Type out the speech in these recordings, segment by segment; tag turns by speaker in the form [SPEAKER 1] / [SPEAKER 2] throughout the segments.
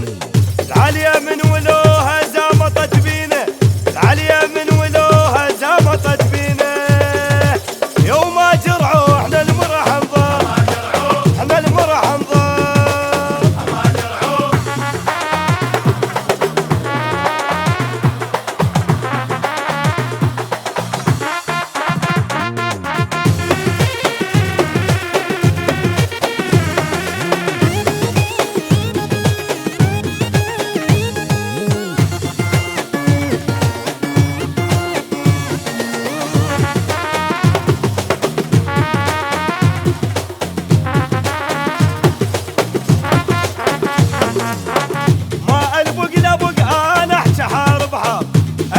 [SPEAKER 1] الوطن. العالية من ولوها زامطت بينا، العالية من ولوها زامطت بينا. يوم ما جرعوا احنا المرح انظر، احنا المرح انظر.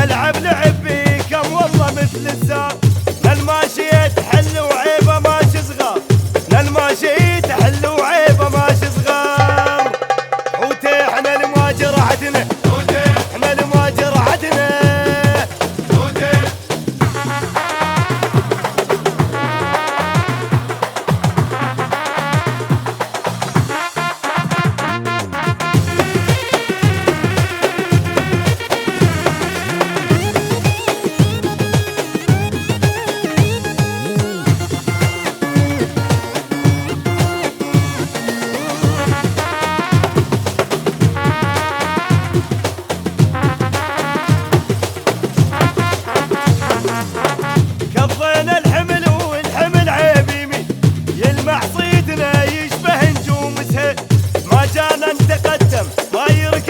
[SPEAKER 1] العب لعب بي كم والله مثل الزار. للماشي تحل وعيبه ماشي صغار، للماشي تحل وعيبه ماشي صغار. حوتي احنا المواجر عدنا، احنا المواجر عدنا. كضينا الحمل والحمل عيب يمين، يلمع صيدنا يشبه نجوم سهيل. ما جانا نتقدم ما يركب